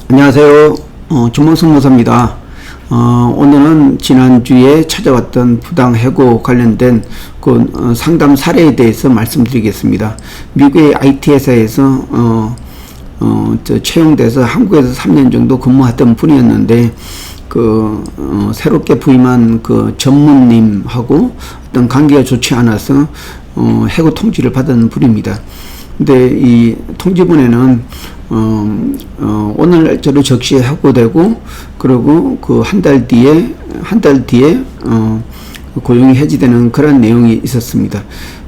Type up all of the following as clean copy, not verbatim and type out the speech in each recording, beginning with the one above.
안녕하세요. 주몽승 모사입니다. 오늘은 지난주에 찾아왔던 부당해고 관련된 상담 사례에 대해서 말씀드리겠습니다. 미국의 IT 회사에서 채용돼서 한국에서 3년 정도 근무하던 분이었는데 새롭게 부임한 전무님하고 어떤 관계가 좋지 않아서 해고 통지를 받은 분입니다. 근데 이 통지문에는 오늘 날짜로 적시에 해고되고, 그리고 한 달 뒤에 고용이 해지되는 그런 내용이 있었습니다.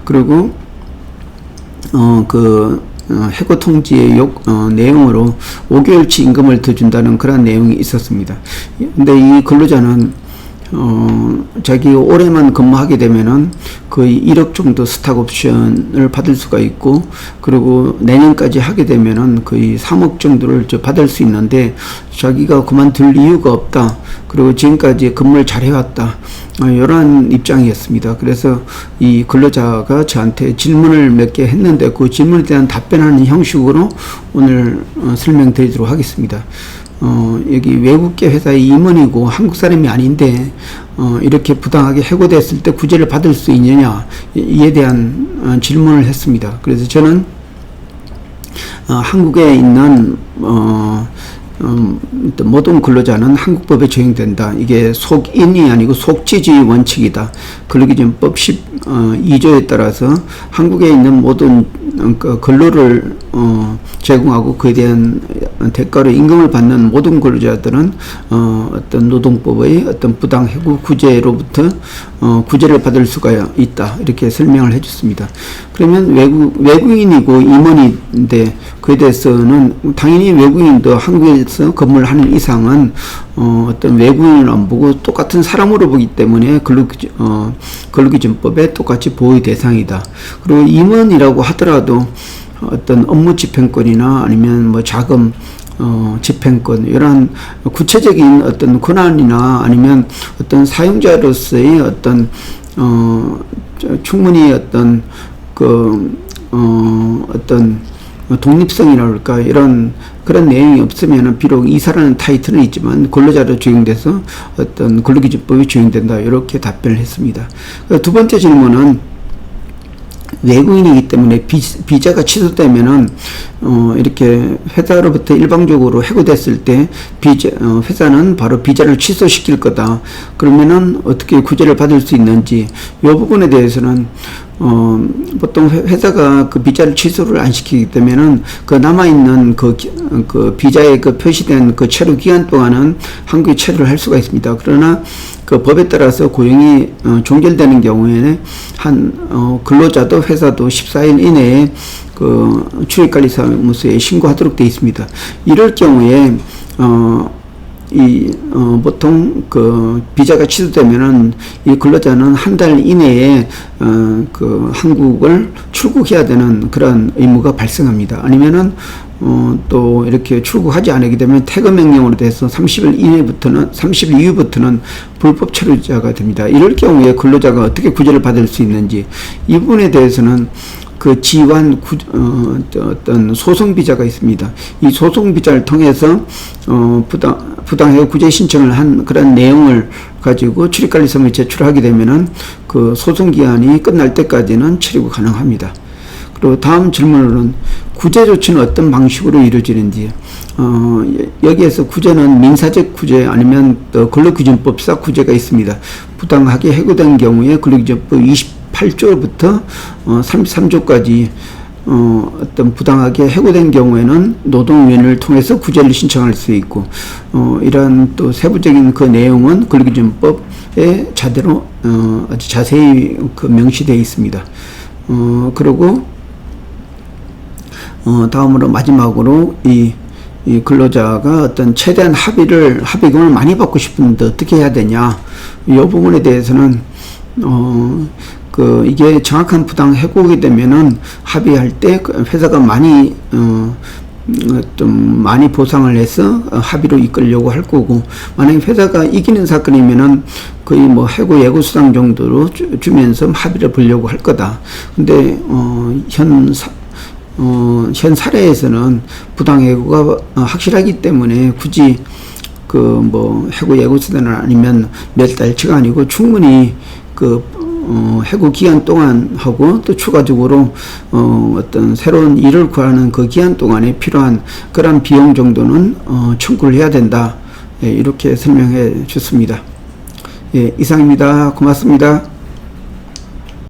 그리고 해고 통지의 내용으로 5개월치 임금을 더 준다는 그런 내용이 있었습니다. 근데 이 근로자는 자기 올해만 근무하게 되면은 거의 1억 정도 스탁 옵션을 받을 수가 있고, 그리고 내년까지 하게 되면은 거의 3억 정도를 받을 수 있는데, 자기가 그만둘 이유가 없다. 그리고 지금까지 근무를 잘 해왔다. 이런 입장이었습니다. 그래서 이 근로자가 저한테 질문을 몇 개 했는데, 그 질문에 대한 답변하는 형식으로 오늘 설명드리도록 하겠습니다. 여기 외국계 회사의 임원이고 한국 사람이 아닌데 이렇게 부당하게 해고됐을 때 구제를 받을 수 있느냐, 이에 대한 질문을 했습니다. 그래서 저는 한국에 있는 모든 근로자는 한국법에 적용된다. 이게 속인이 아니고 속지주의 원칙이다. 근로기준법 12조에 따라서 한국에 있는 모든 근로를 제공하고 그에 대한 대가로 임금을 받는 모든 근로자들은 어떤 노동법의 어떤 부당해고 구제로부터 구제를 받을 수가 있다. 이렇게 설명을 해줬습니다. 그러면 외국인이고 임원인데 그에 대해서는 당연히 외국인도 한국에서 근무를 하는 이상은 어떤 외국인을 안 보고 똑같은 사람으로 보기 때문에 근로기준법에 똑같이 보호 대상이다. 그리고 임원이라고 하더라도 어떤 업무 집행권이나 아니면 자금 집행권, 이런 구체적인 어떤 권한이나 아니면 어떤 사용자로서의 어떤 충분히 어떤 독립성이라 할까, 그런 내용이 없으면 비록 이사라는 타이틀은 있지만 근로자로 적용돼서 어떤 근로기준법이 적용된다. 이렇게 답변을 했습니다. 두 번째 질문은 외국인이기 때문에 비자가 취소되면은 이렇게 회사로부터 일방적으로 해고됐을 때 회사는 바로 비자를 취소시킬 거다. 그러면은 어떻게 구제를 받을 수 있는지, 이 부분에 대해서는 보통 회사가 비자를 취소를 안 시키기 때문에는 남아있는 비자에 근로된 체류 기간 동안은 한국에 체류를 할 수가 있습니다. 그러나 법에 따라서 고용이 종결되는 경우에는 근로자도 회사도 14일 이내에 출입관리사무소에 신고하도록 되어 있습니다. 이럴 경우에 보통 비자가 취소되면은 이 근로자는 한 달 이내에 한국을 출국해야 되는 그런 의무가 발생합니다. 아니면은 또 이렇게 출국하지 않게 되면 퇴근 명령으로 돼서 30일 이후부터는 불법 체류자가 됩니다. 이럴 경우에 근로자가 어떻게 구제를 받을 수 있는지, 이 부분에 대해서는 지환 어떤 소송 비자가 있습니다. 이 소송 비자를 통해서 부당해고 구제 신청을 한 그런 내용을 가지고 출입관리서에 제출하게 되면은 소송 기한이 끝날 때까지는 체류가 가능합니다. 그리고 다음 질문으로는 구제 조치는 어떤 방식으로 이루어지는지, 여기에서 구제는 민사적 구제 아니면 또 근로기준법상 구제가 있습니다. 부당하게 해고된 경우에 근로기준법 28조부터 33조까지 어떤 부당하게 해고된 경우에는 노동위원회를 통해서 구제를 신청할 수 있고, 이러한 또 세부적인 내용은 근로기준법에 아주 자세히 명시되어 있습니다. 그리고 다음으로 마지막으로 이 근로자가 어떤 최대한 합의금을 많이 받고 싶은데 어떻게 해야 되냐, 이 부분에 대해서는 이게 정확한 부당 해고가 되면은 합의할 때 회사가 많이 좀 많이 보상을 해서 합의로 이끌려고 할 거고, 만약에 회사가 이기는 사건이면은 거의 해고 예고 수당 정도로 주면서 합의를 보려고 할 거다. 근데 현 사례에서는 부당해고가 확실하기 때문에 굳이 해고 예고세대는 아니면 몇 달치가 아니고 충분히 해고 기간 동안 하고 또 추가적으로 어떤 새로운 일을 구하는 그 기간 동안에 필요한 그런 비용 정도는 청구를 해야 된다. 예, 이렇게 설명해 줬습니다. 예, 이상입니다. 고맙습니다.